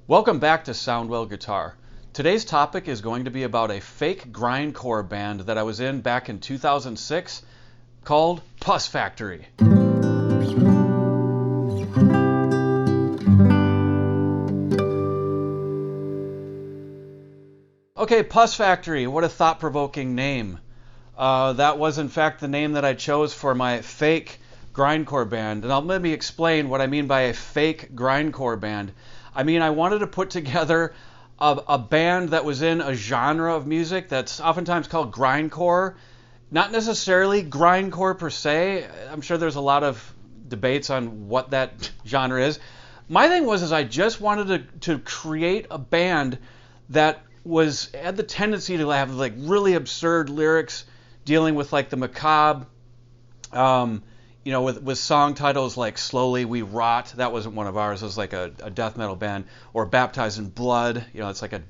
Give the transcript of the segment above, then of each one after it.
Welcome back to Soundwell Guitar. Today's topic is going to be about a fake grindcore band that I was in back in 2006 called Pus Factory. Okay, Pus Factory, what a thought-provoking name. That was in fact the name that I chose for my fake grindcore band. And let me explain what I mean by a fake grindcore band. I mean, I wanted to put together a band that was in a genre of music that's oftentimes called grindcore. Not necessarily grindcore per se. I'm sure there's a lot of debates on what that genre is. My thing was I just wanted to create a band that had the tendency to have like really absurd lyrics dealing with like the macabre, with song titles like Slowly We Rot. That wasn't one of ours. It was like a death metal band. Or Baptized in Blood. It's like a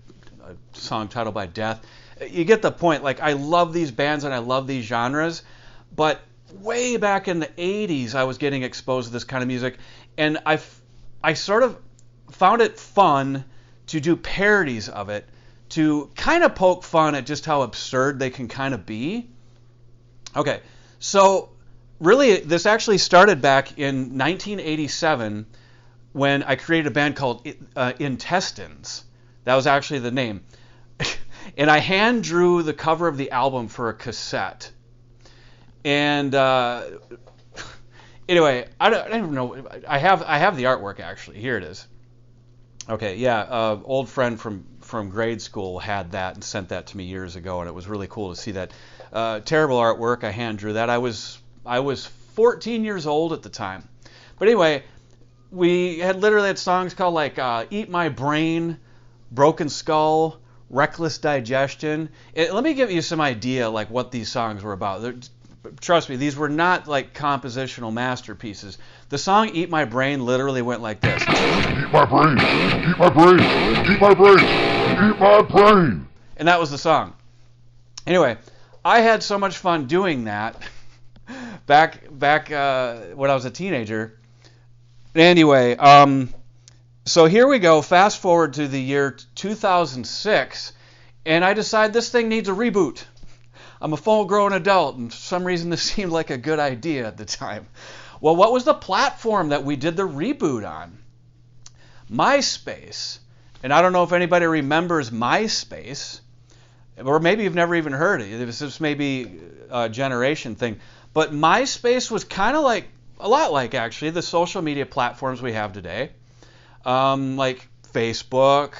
song title by Death. You get the point. Like, I love these bands and I love these genres. But way back in the 80s, I was getting exposed to this kind of music. And I sort of found it fun to do parodies of it, to kind of poke fun at just how absurd they can kind of be. Okay, so really, this actually started back in 1987 when I created a band called Intestines. That was actually the name. And I hand drew the cover of the album for a cassette. And anyway, I don't even know. I have the artwork actually. Here it is. Okay, yeah, old friend from grade school had that and sent that to me years ago, and it was really cool to see that. Terrible artwork. I hand drew that. I was 14 years old at the time. But anyway, we had literally had songs called like Eat My Brain, Broken Skull, Reckless Digestion. Let me give you some idea like what these songs were about. Trust me, these were not like compositional masterpieces. The song Eat My Brain literally went like this. Eat my brain, eat my brain, eat my brain, eat my brain. And that was the song. Anyway, I had so much fun doing that back when I was a teenager. Anyway, so here we go. Fast forward to the year 2006, and I decide this thing needs a reboot. I'm a full-grown adult, and for some reason this seemed like a good idea at the time. Well, what was the platform that we did the reboot on? MySpace. And I don't know if anybody remembers MySpace, or maybe you've never even heard it. This may be a generation thing. But MySpace was kind of like, a lot like actually, the social media platforms we have today. Like Facebook,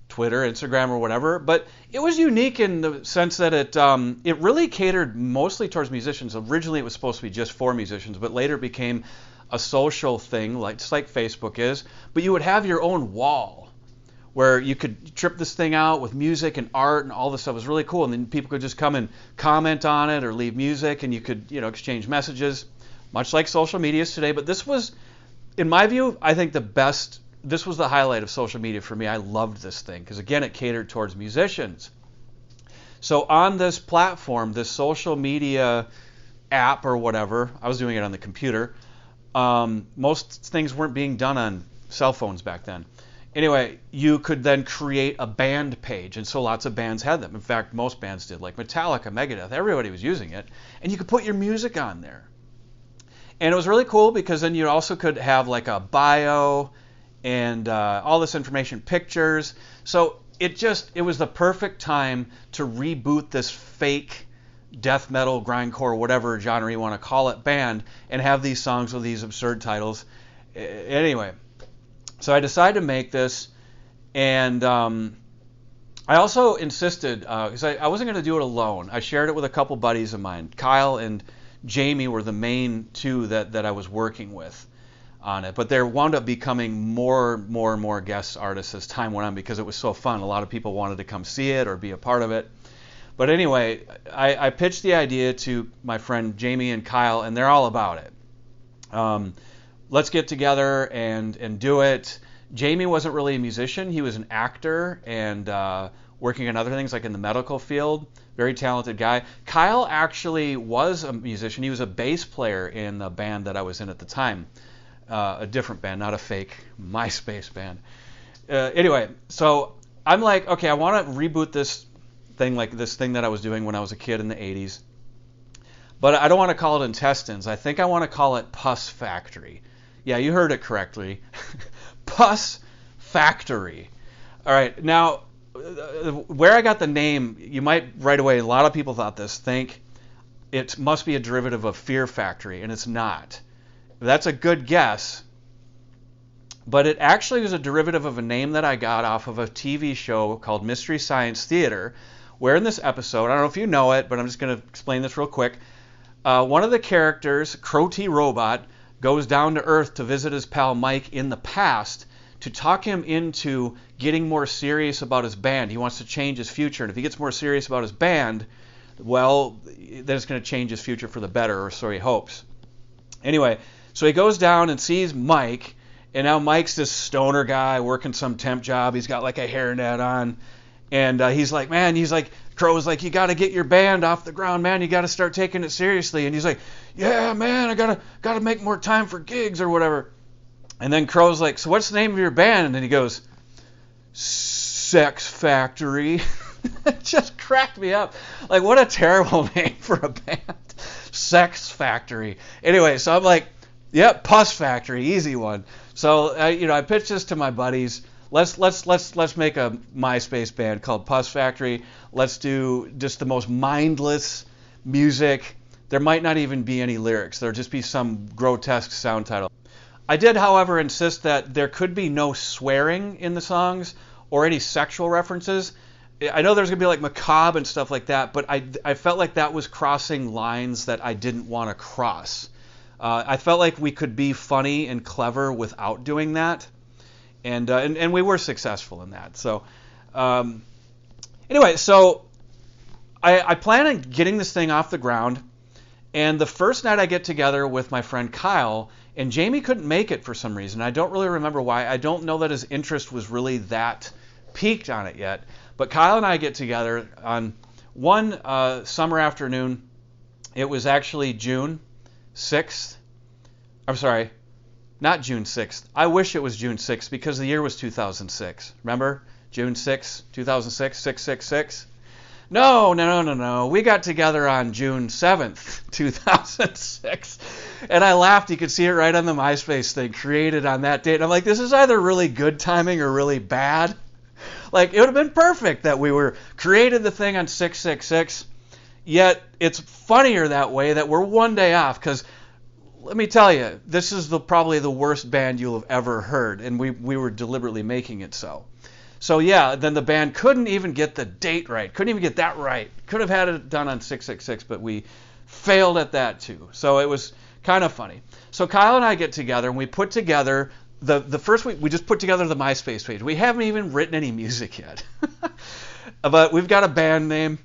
Twitter, Instagram, or whatever. But it was unique in the sense that it really catered mostly towards musicians. Originally it was supposed to be just for musicians, but later it became a social thing, just like Facebook is. But you would have your own wall where you could trip this thing out with music and art and all this stuff. It was really cool. And then people could just come and comment on it or leave music, and you could exchange messages, much like social media is today. But this was, in my view, I think this was the highlight of social media for me. I loved this thing because, again, it catered towards musicians. So on this platform, this social media app or whatever, I was doing it on the computer. Most things weren't being done on cell phones back then. Anyway, you could then create a band page, and so lots of bands had them. In fact, most bands did, like Metallica, Megadeth, everybody was using it, and you could put your music on there. And it was really cool because then you also could have like a bio and all this information, pictures. So it was the perfect time to reboot this fake death metal, grindcore, whatever genre you want to call it, band, and have these songs with these absurd titles. Anyway, so I decided to make this, and I also insisted, because I wasn't going to do it alone. I shared it with a couple buddies of mine. Kyle and Jamie were the main two that I was working with on it, but there wound up becoming more and more guest artists as time went on because it was so fun. A lot of people wanted to come see it or be a part of it. But anyway, I pitched the idea to my friend Jamie and Kyle, and they're all about it. Let's get together and do it. Jamie wasn't really a musician. He was an actor and working on other things like in the medical field. Very talented guy. Kyle actually was a musician. He was a bass player in the band that I was in at the time. A different band, not a fake MySpace band. Anyway, so I'm like, okay, I want to reboot this thing, like this thing that I was doing when I was a kid in the 80s. But I don't want to call it Intestines. I think I want to call it Pus Factory. Yeah, you heard it correctly. Pus Factory. All right, now, where I got the name, you might right away, a lot of people thought this, think it must be a derivative of Fear Factory, and it's not. That's a good guess, but it actually was a derivative of a name that I got off of a TV show called Mystery Science Theater, where in this episode, I don't know if you know it, but I'm just going to explain this real quick. One of the characters, Crow T. Robot, goes down to Earth to visit his pal Mike in the past to talk him into getting more serious about his band. He wants to change his future, and if he gets more serious about his band, well, then it's going to change his future for the better, or so he hopes. Anyway, so he goes down and sees Mike, and now Mike's this stoner guy working some temp job. He's got like a hairnet on, and he's like, Crow's like, you got to get your band off the ground, man. You got to start taking it seriously. And he's like, yeah, man, I gotta make more time for gigs or whatever. And then Crow's like, so what's the name of your band? And then he goes, Sex Factory. It just cracked me up. Like, what a terrible name for a band. Sex Factory. Anyway, so I'm like, yep, Pus Factory, easy one. So I pitched this to my buddies. Let's make a MySpace band called Pus Factory. Let's do just the most mindless music. There might not even be any lyrics. There'll just be some grotesque sound title. I did, however, insist that there could be no swearing in the songs or any sexual references. I know there's going to be like macabre and stuff like that, but I felt like that was crossing lines that I didn't want to cross. I felt like we could be funny and clever without doing that, and we were successful in that. So anyway, so I plan on getting this thing off the ground, and the first night I get together with my friend Kyle, and Jamie couldn't make it for some reason. I don't really remember why. I don't know that his interest was really that peaked on it yet. But Kyle and I get together on one summer afternoon. It was actually June 6th. I'm sorry, not June 6th. I wish it was June 6th because the year was 2006. Remember? June 6th, 2006, 666? No. We got together on June 7th, 2006. And I laughed. You could see it right on the MySpace thing, created on that date. And I'm like, this is either really good timing or really bad. Like, it would have been perfect that we were created the thing on 666. Yet it's funnier that way that we're one day off, because let me tell you, this is probably the worst band you'll have ever heard, and we were deliberately making it so. So yeah, then the band couldn't even get the date right. Couldn't even get that right. Could have had it done on 666, but we failed at that too. So it was kind of funny. So Kyle and I get together, and we put together the first week. We just put together the MySpace page. We haven't even written any music yet, but we've got a band name,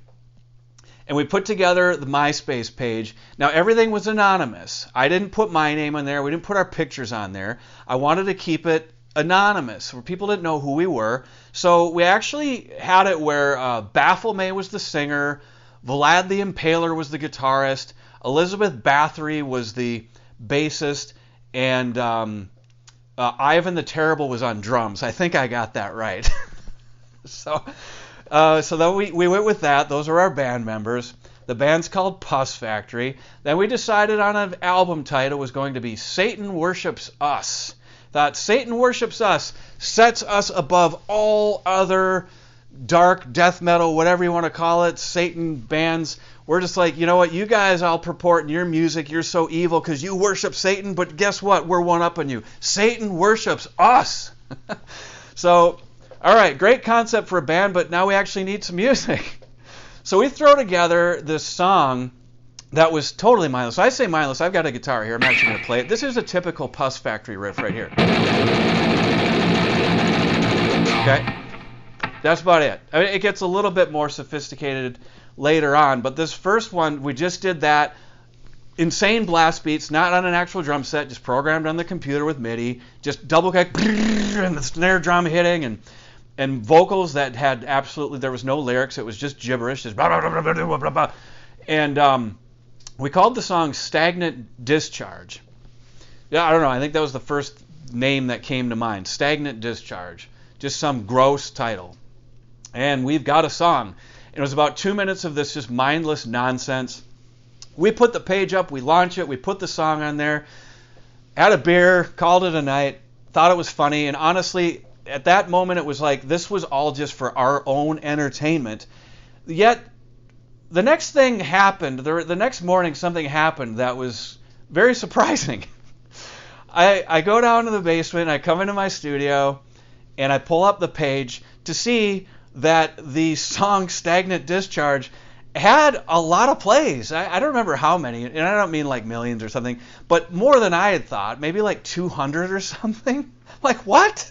and we put together the MySpace page. Now everything was anonymous. I didn't put my name on there. We didn't put our pictures on there. I wanted to keep it anonymous, where people didn't know who we were. So we actually had it where Baphomet was the singer, Vlad the Impaler was the guitarist, Elizabeth Bathory was the bassist, and Ivan the Terrible was on drums. I think I got that right. So then we went with that. Those are our band members. The band's called Pus Factory. Then we decided on an album title was going to be Satan Worships Us. That Satan Worships Us sets us above all other dark death metal, whatever you want to call it, Satan bands. We're just like, you know what, you guys all purport in your music, you're so evil because you worship Satan, but guess what, we're one up on you. Satan worships us. So, all right, great concept for a band, but now we actually need some music. So we throw together this song that was totally mindless. I say mindless. I've got a guitar here. I'm actually going to play it. This is a typical Pus Factory riff right here. Okay? That's about it. I mean, it gets a little bit more sophisticated later on, but this first one, we just did that. Insane blast beats, not on an actual drum set, just programmed on the computer with MIDI, just double kick, and the snare drum hitting, and vocals that had absolutely, there was no lyrics. It was just gibberish, just blah, blah, blah, blah, blah, blah, blah. And we called the song Stagnant Discharge. Yeah, I don't know. I think that was the first name that came to mind. Stagnant Discharge. just some gross title. And we've got a song. It was about 2 minutes of this just mindless nonsense. We put the page up, we launch it, we put the song on there, had a beer, called it a night, thought it was funny, and honestly, at that moment it was like this was all just for our own entertainment. Yet, the next thing happened, the next morning something happened that was very surprising. I go down to the basement, I come into my studio, and I pull up the page to see that the song Stagnant Discharge had a lot of plays. I don't remember how many, and I don't mean like millions or something, but more than I had thought, maybe like 200 or something. Like, what?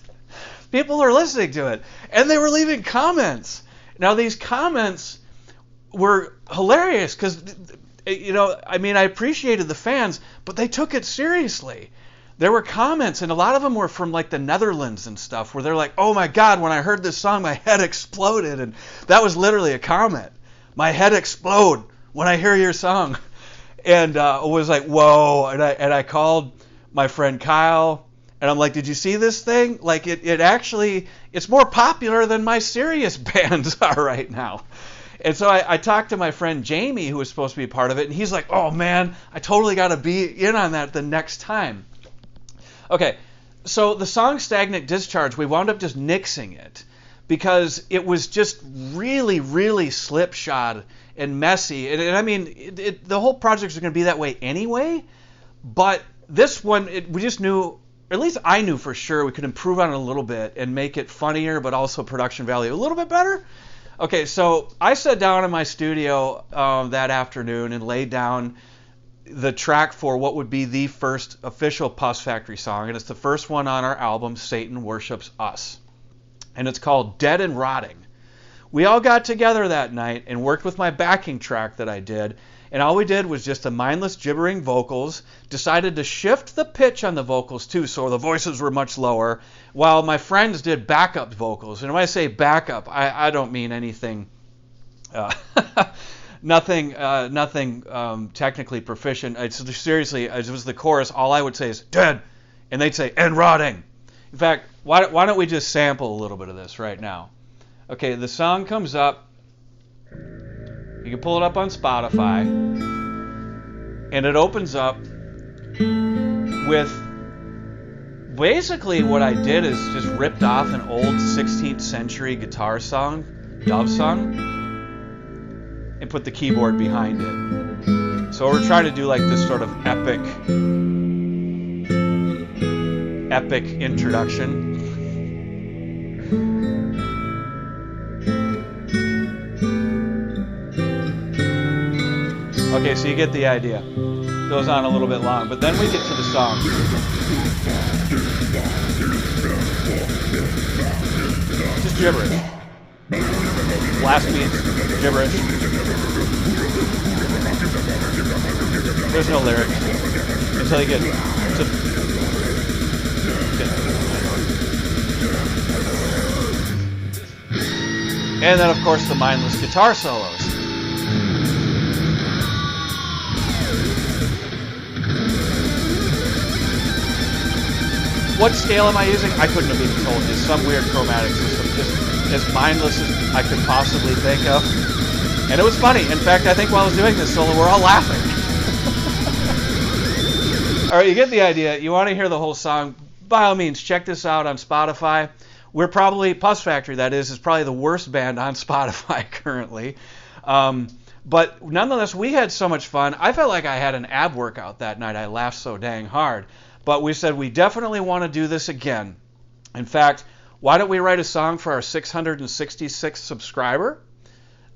People are listening to it. And they were leaving comments. Now, these comments were hilarious because, I appreciated the fans, but they took it seriously. There were comments, and a lot of them were from like the Netherlands and stuff, where they're like, oh my God, when I heard this song, my head exploded. And that was literally a comment. My head explode when I hear your song. And I was like, whoa. And I called my friend Kyle, and I'm like, did you see this thing? Like, it actually, it's more popular than my serious bands are right now. And so I talked to my friend Jamie, who was supposed to be part of it, and he's like, oh man, I totally got to be in on that the next time. Okay, so the song Stagnant Discharge, we wound up just nixing it because it was just really, really slipshod and messy. And I mean, the whole project is going to be that way anyway, but this one, we just knew, at least I knew for sure, we could improve on it a little bit and make it funnier, but also production value a little bit better. Okay, so I sat down in my studio that afternoon and laid down the track for what would be the first official Pus Factory song, and it's the first one on our album, Satan Worships Us. And it's called Dead and Rotting. We all got together that night and worked with my backing track that I did, and all we did was just the mindless gibbering vocals, decided to shift the pitch on the vocals too, so the voices were much lower, while my friends did backup vocals. And when I say backup, I don't mean anything nothing technically proficient. Seriously, if it was the chorus, all I would say is dead, and they'd say and rotting. In fact, why don't we just sample a little bit of this right now? Okay, the song comes up. You can pull it up on Spotify, and it opens up with basically what I did is just ripped off an old 16th century guitar song, Dove Song, and put the keyboard behind it. So we're trying to do like this sort of epic introduction. Okay, so you get the idea. Goes on a little bit long, but then we get to the song. Just gibberish. Blast beats, gibberish. There's no lyrics until you get to... And then, of course, the mindless guitar solos. What scale am I using? I couldn't have even told you. Some weird chromatic system. Just as mindless as I could possibly think of. And it was funny. In fact, I think while I was doing this solo, we're all laughing. All right, you get the idea. You want to hear the whole song? By all means, check this out on Spotify. We're probably, Pus Factory, that is probably the worst band on Spotify currently. But nonetheless, we had so much fun. I felt like I had an ab workout that night. I laughed so dang hard. But we said we definitely want to do this again. In fact, why don't we write a song for our 666th subscriber?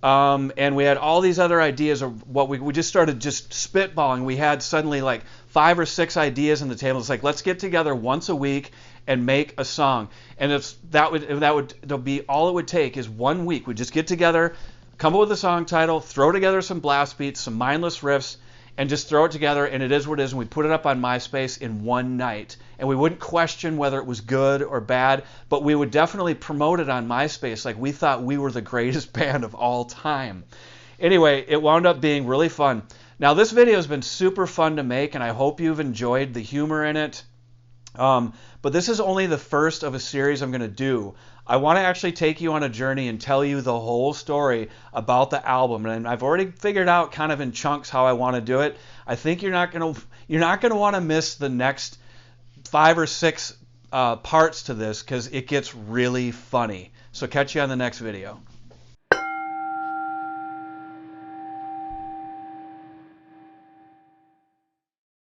And we had all these other ideas of what we just started just spitballing. We had suddenly like 5 or 6 ideas on the table. It's like, let's get together once a week and make a song. And if that would be all it would take is 1 week. We'd just get together, come up with a song title, throw together some blast beats, some mindless riffs, and just throw it together, and it is what it is, and we put it up on MySpace in one night. And we wouldn't question whether it was good or bad, but we would definitely promote it on MySpace like we thought we were the greatest band of all time. Anyway, it wound up being really fun. Now, this video has been super fun to make, and I hope you've enjoyed the humor in it. But this is only the first of a series I'm going to do. I want to actually take you on a journey and tell you the whole story about the album. And I've already figured out kind of in chunks how I want to do it. I think you're not gonna want to miss the next 5 or 6 parts to this, because it gets really funny. So catch you on the next video.